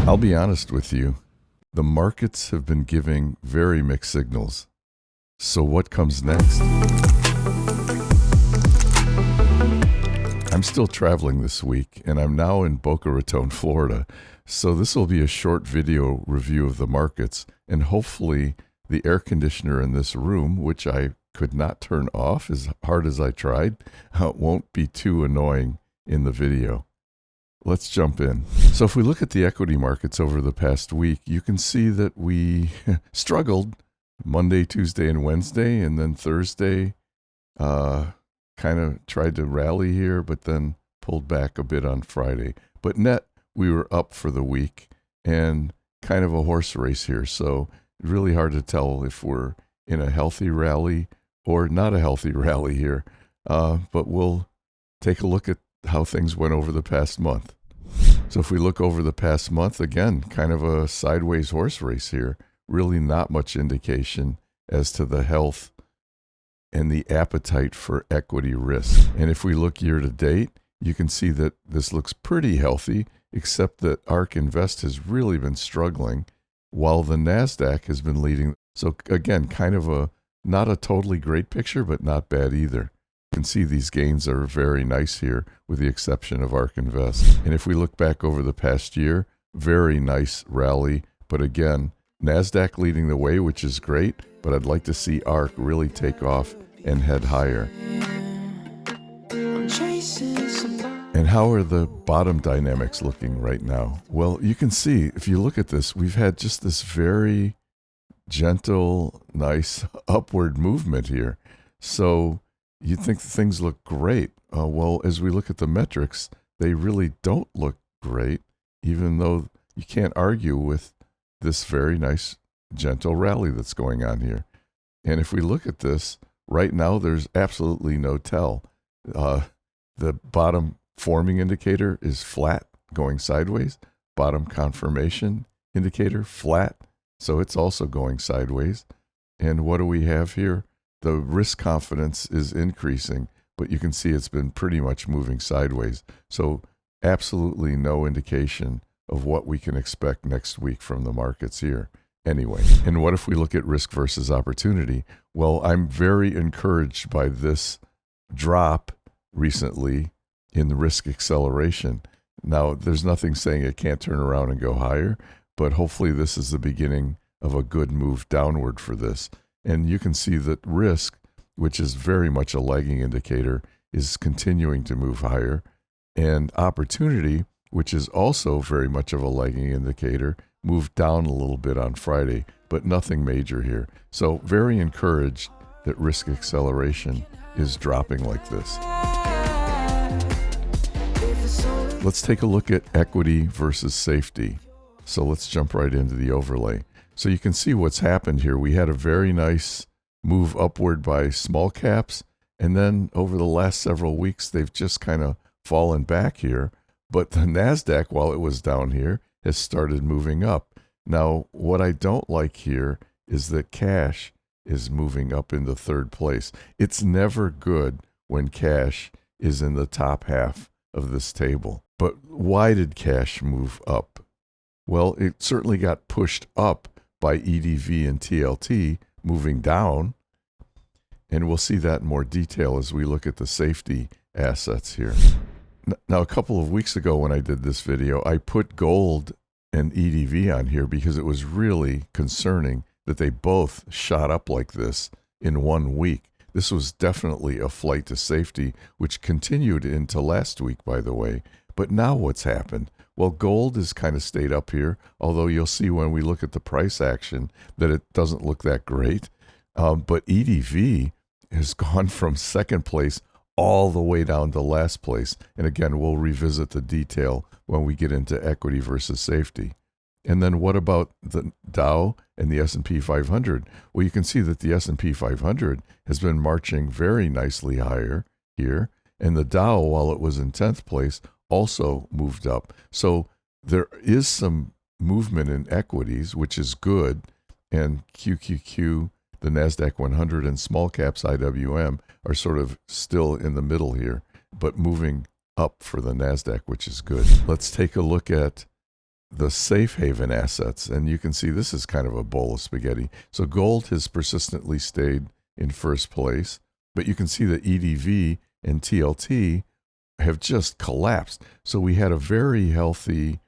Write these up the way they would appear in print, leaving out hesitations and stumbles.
I'll be honest with you. The markets have been giving very mixed signals. So what comes next? I'm still traveling this week, and I'm now in Boca Raton, Florida. So this will be a short video review of the markets, and hopefully the air conditioner in this room, which I could not turn off as hard as I tried, won't be too annoying in the video. Let's jump in. So if we look at the equity markets over the past week, you can see that we struggled Monday, Tuesday, and Wednesday, and then Thursday kind of tried to rally here, but then pulled back a bit on Friday. But net, we were up for the week and kind of a horse race here. So really hard to tell if we're in a healthy rally or not a healthy rally here. But we'll take a look at how things went over the past month. So if we look over the past month, again, kind of a sideways horse race here. Really not much indication as to the health and the appetite for equity risk. And if we look year to date, you can see that this looks pretty healthy, except that ARK Invest has really been struggling while the NASDAQ has been leading. So again, kind of not a totally great picture, but not bad either. You can see these gains are very nice here with the exception of ARK Invest. And if we look back over the past year, very nice rally, but again, NASDAQ leading the way, which is great, but I'd like to see ARK really take off and head higher. And how are the bottom dynamics looking right now? Well, you can see, if you look at this, we've had just this very gentle, nice upward movement here. So you'd think things look great. Well, as we look at the metrics, they really don't look great, even though you can't argue with this very nice, gentle rally that's going on here. And if we look at this, right now there's absolutely no tell. The bottom forming indicator is flat, going sideways. Bottom confirmation indicator, flat. So it's also going sideways. And what do we have here? The risk confidence is increasing, but you can see it's been pretty much moving sideways. So absolutely no indication of what we can expect next week from the markets here. Anyway, and what if we look at risk versus opportunity? Well, I'm very encouraged by this drop recently in the risk acceleration. Now, there's nothing saying it can't turn around and go higher, but hopefully this is the beginning of a good move downward for this. And you can see that risk, which is very much a lagging indicator, is continuing to move higher. And opportunity, which is also very much of a lagging indicator, moved down a little bit on Friday, but nothing major here. So very encouraged that risk acceleration is dropping like this. Let's take a look at equity versus safety. So let's jump right into the overlay. So you can see what's happened here. We had a very nice move upward by small caps, and then over the last several weeks, they've just kind of fallen back here. But the NASDAQ, while it was down here, has started moving up. Now, what I don't like here is that cash is moving up into third place. It's never good when cash is in the top half of this table. But why did cash move up? Well, it certainly got pushed up by EDV and TLT moving down. And we'll see that in more detail as we look at the safety assets here. Now, a couple of weeks ago when I did this video, I put gold and EDV on here because it was really concerning that they both shot up like this in 1 week. This was definitely a flight to safety, which continued into last week, by the way. But now what's happened? Well, gold has kind of stayed up here, although you'll see when we look at the price action that it doesn't look that great. But EDV has gone from second place all the way down to last place. And again, we'll revisit the detail when we get into equity versus safety. And then what about the Dow and the S&P 500? Well, you can see that the S&P 500 has been marching very nicely higher here. And the Dow, while it was in 10th place, also moved up. So there is some movement in equities, which is good. And QQQ, the NASDAQ 100, and small caps IWM are sort of still in the middle here, but moving up for the NASDAQ, which is good. Let's take a look at the safe haven assets. And you can see this is kind of a bowl of spaghetti. So gold has persistently stayed in first place, but you can see that EDV and TLT have just collapsed. So we had a very healthy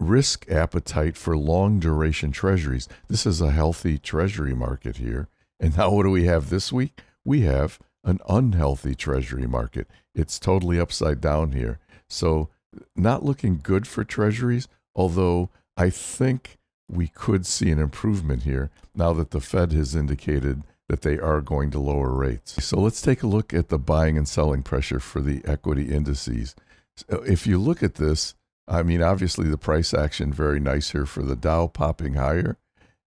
risk appetite for long duration treasuries. This is a healthy treasury market here. And now what do we have this week? We have an unhealthy treasury market. It's totally upside down here. So not looking good for treasuries, although I think we could see an improvement here now that the Fed has indicated that they are going to lower rates. So let's take a look at the buying and selling pressure for the equity indices. So if you look at this, I mean, obviously the price action, very nice here for the Dow popping higher.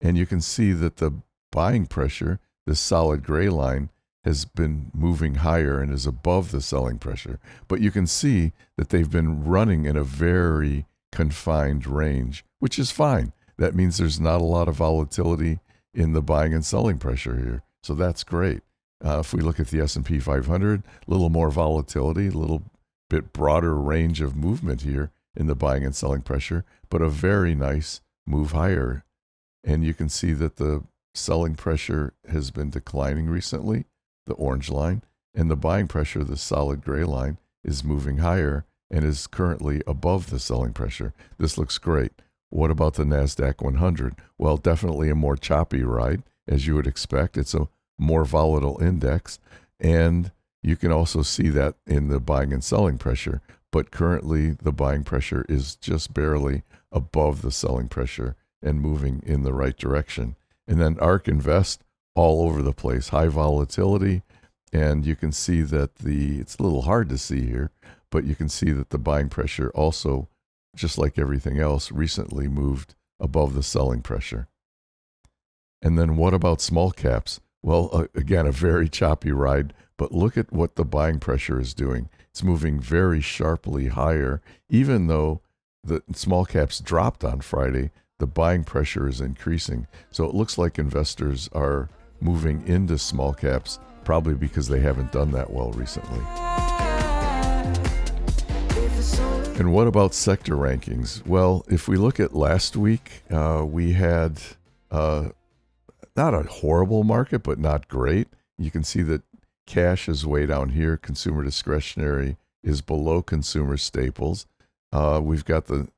And you can see that the buying pressure, this solid gray line, has been moving higher and is above the selling pressure. But you can see that they've been running in a very confined range, which is fine. That means there's not a lot of volatility in the buying and selling pressure here. So that's great. If we look at the S&P 500, a little more volatility, a little bit broader range of movement here in the buying and selling pressure, but a very nice move higher. And you can see that the selling pressure has been declining recently, the orange line, and the buying pressure, the solid gray line, is moving higher and is currently above the selling pressure. This looks great. What about the NASDAQ 100? Well, definitely a more choppy ride, as you would expect. It's a more volatile index, and you can also see that in the buying and selling pressure. But currently, the buying pressure is just barely above the selling pressure and moving in the right direction. And then ARK Invest, all over the place, high volatility, and you can see that it's a little hard to see here, but you can see that the buying pressure also, just like everything else, recently moved above the selling pressure. And then what about small caps? Well, again, a very choppy ride, but look at what the buying pressure is doing. It's moving very sharply higher, even though the small caps dropped on Friday. The buying pressure is increasing. So it looks like investors are moving into small caps, probably because they haven't done that well recently. And what about sector rankings? Well, if we look at last week, we had not a horrible market, but not great. You can see that cash is way down here. Consumer discretionary is below consumer staples. We've got the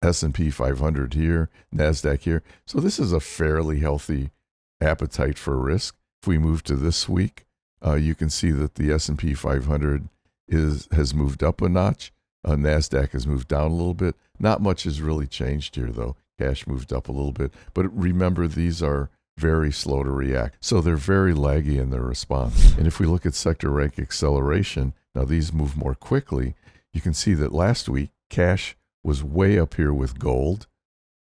S&P 500 here, NASDAQ here. So this is a fairly healthy appetite for risk. If we move to this week, you can see that the S&P 500 has moved up a notch. NASDAQ has moved down a little bit. Not much has really changed here, though. Cash moved up a little bit. But remember, these are very slow to react. So they're very laggy in their response. And if we look at sector rank acceleration, now these move more quickly. You can see that last week, cash was way up here with gold.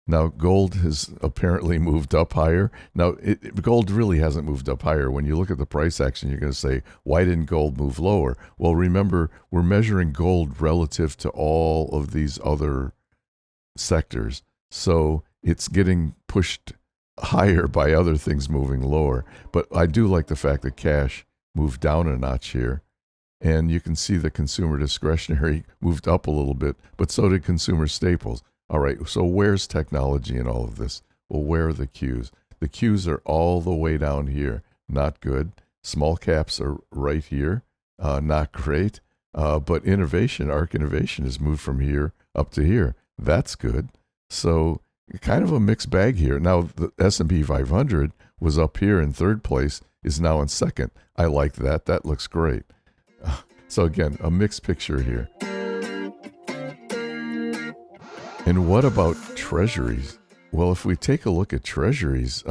Now, gold has apparently moved up higher. Now, gold really hasn't moved up higher. When you look at the price action, you're going to say, why didn't gold move lower? Well, remember, we're measuring gold relative to all of these other sectors. So it's getting pushed higher by other things moving lower. But I do like the fact that cash moved down a notch here. And you can see the consumer discretionary moved up a little bit, but so did consumer staples. All right, so where's technology in all of this? Well, where are the Qs? The Qs are all the way down here. Not good. Small caps are right here. Not great. But innovation, ARK Innovation, has moved from here up to here. That's good. So kind of a mixed bag here. Now, the S&P 500 was up here in third place, is now in second. I like that. That looks great. So again, a mixed picture here. And what about treasuries? Well, if we take a look at treasuries,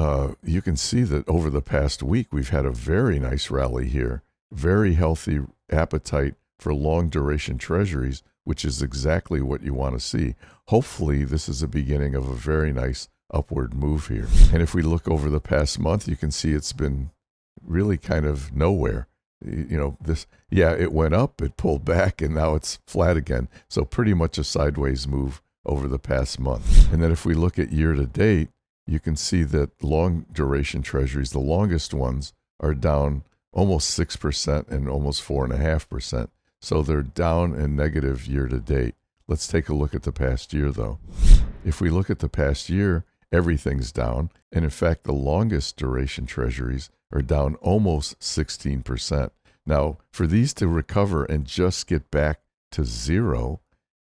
you can see that over the past week, we've had a very nice rally here. Very healthy appetite for long duration treasuries, which is exactly what you want to see. Hopefully, this is the beginning of a very nice upward move here. And if we look over the past month, you can see it's been really kind of nowhere. It went up, it pulled back, and now it's flat again. So pretty much a sideways move over the past month. And then if we look at year to date, you can see that long duration treasuries, the longest ones, are down almost 6% and almost 4.5%. So they're down and negative year to date. Let's take a look at the past year, though. If we look at the past year, everything's down. And in fact, the longest duration treasuries are down almost 16%. Now, for these to recover and just get back to zero,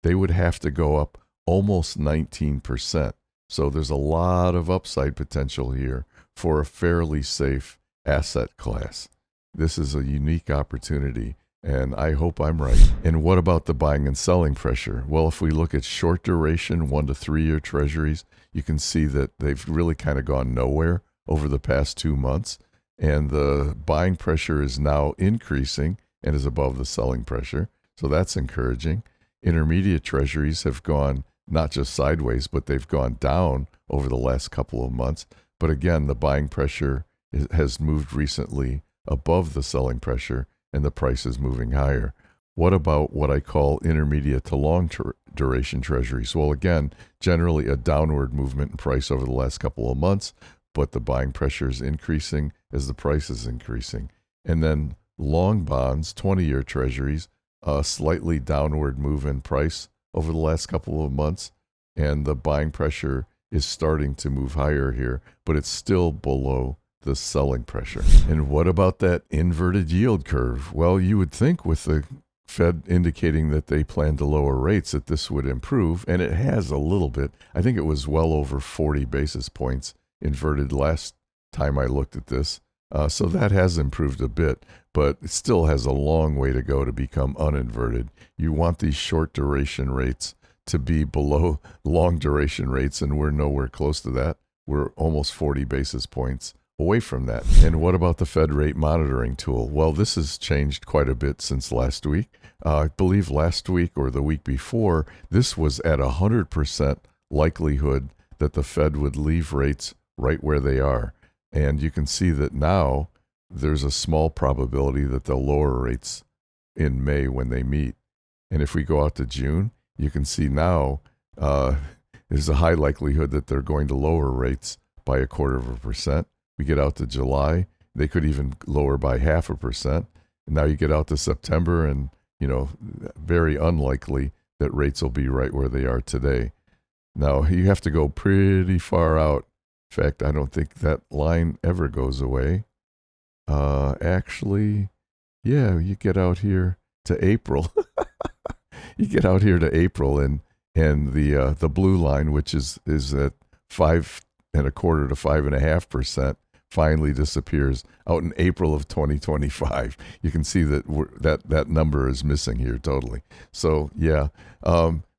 they would have to go up almost 19%. So there's a lot of upside potential here for a fairly safe asset class. This is a unique opportunity, and I hope I'm right. And what about the buying and selling pressure? Well, if we look at short duration 1 to 3 year treasuries, you can see that they've really kind of gone nowhere over the past 2 months, and the buying pressure is now increasing and is above the selling pressure. So that's encouraging. Intermediate treasuries have gone not just sideways, but they've gone down over the last couple of months. But again, the buying pressure has moved recently above the selling pressure, and the price is moving higher. What about what I call intermediate to long duration treasuries? Well, again, generally a downward movement in price over the last couple of months, but the buying pressure is increasing as the price is increasing. And then long bonds, 20-year treasuries, a slightly downward move in price over the last couple of months, and the buying pressure is starting to move higher here, but it's still below the selling pressure. And what about that inverted yield curve? Well, you would think with the Fed indicating that they plan to lower rates that this would improve, and it has a little bit. I think it was well over 40 basis points inverted last time I looked at this. So that has improved a bit, but it still has a long way to go to become uninverted. You want these short duration rates to be below long duration rates, and we're nowhere close to that. We're almost 40 basis points away from that. And what about the Fed rate monitoring tool? Well, this has changed quite a bit since last week. I believe last week or the week before, this was at 100% likelihood that the Fed would leave rates right where they are. And you can see that now there's a small probability that they'll lower rates in May when they meet. And if we go out to June, you can see now there's a high likelihood that they're going to lower rates by 0.25%. We get out to July, they could even lower by 0.5%. And now you get out to September, and very unlikely that rates will be right where they are today. Now you have to go pretty far out. In fact, I don't think that line ever goes away. Actually, yeah, you get out here to April. You get out here to April, and the blue line, which is at 5.25% to 5.5%, finally disappears out in April of 2025. You can see that that number is missing here totally. So yeah,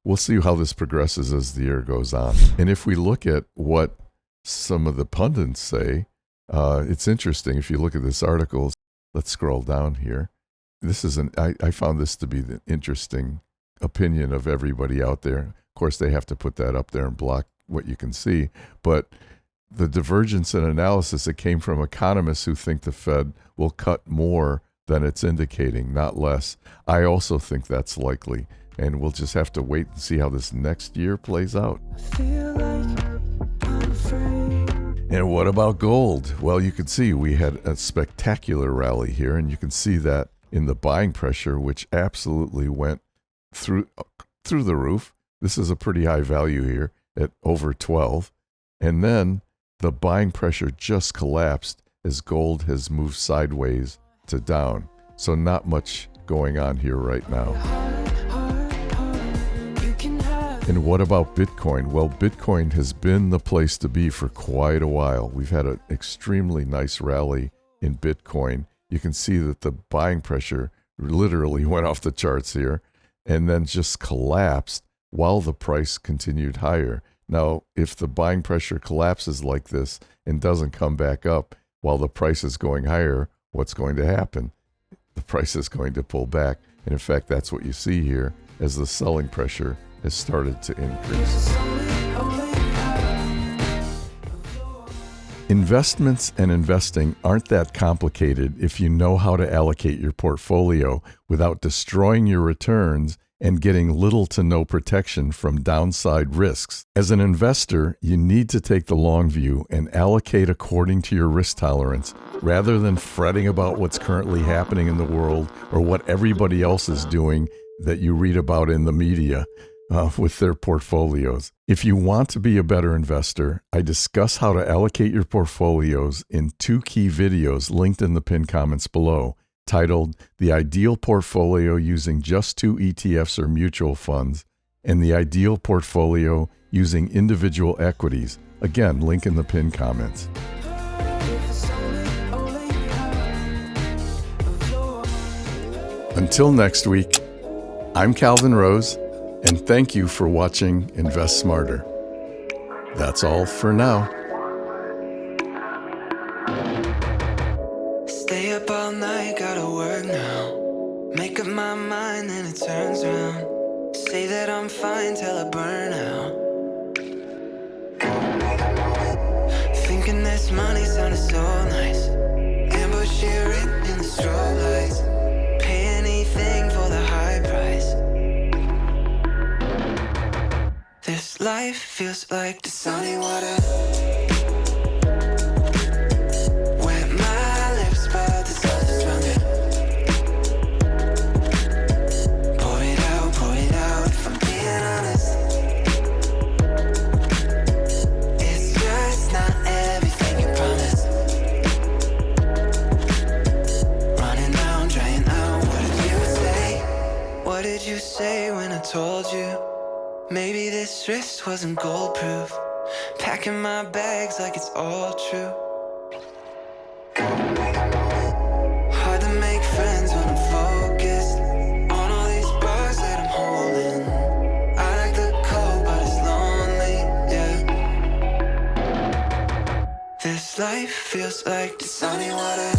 we'll see how this progresses as the year goes on. And if we look at what some of the pundits say, it's interesting. If you look at this article, let's scroll down here. This is I found this to be the interesting opinion of everybody out there. Of course, they have to put that up there and block what you can see, but the divergence in analysis, it came from economists who think the Fed will cut more than it's indicating, not less. I also think that's likely, and we'll just have to wait and see how this next year plays out. I feel like I'm afraid. And what about gold? Well, you can see we had a spectacular rally here, and you can see that in the buying pressure, which absolutely went through the roof. This is a pretty high value here at over 12. And then the buying pressure just collapsed as gold has moved sideways to down. So not much going on here right now. And what about Bitcoin? Well, Bitcoin has been the place to be for quite a while. We've had an extremely nice rally in Bitcoin. You can see that the buying pressure literally went off the charts here and then just collapsed while the price continued higher. Now, if the buying pressure collapses like this and doesn't come back up while the price is going higher, what's going to happen? The price is going to pull back. And in fact, that's what you see here as the selling pressure has started to increase. Investments and investing aren't that complicated if you know how to allocate your portfolio without destroying your returns and getting little to no protection from downside risks. As an investor, you need to take the long view and allocate according to your risk tolerance, rather than fretting about what's currently happening in the world or what everybody else is doing that you read about in the media. with their portfolios. If you want to be a better investor, I discuss how to allocate your portfolios in 2 key videos linked in the pinned comments below, titled The Ideal Portfolio Using Just 2 ETFs or Mutual Funds, and The Ideal Portfolio Using Individual Equities. Again, link in the pinned comments. Until next week, I'm Calvin Rose, and thank you for watching Invest Smarter. That's all for now. Stay up all night, gotta work now. Make up my mind and it turns around. Say that I'm fine till I burn out. Thinking this money sounded so nice. Ambush here in the strobe lights. Pay anything for the high price. This life feels like the sunny water. Wet my lips, but the sun's stronger. Pour it out, if I'm being honest. It's just not everything you promised. Running down, drying out, what did you say? What did you say when I told you? Maybe this wrist wasn't gold-proof. Packing my bags like it's all true. Hard to make friends when I'm focused on all these bars that I'm holding. I like the cold, but it's lonely, yeah. This life feels like the sunny water.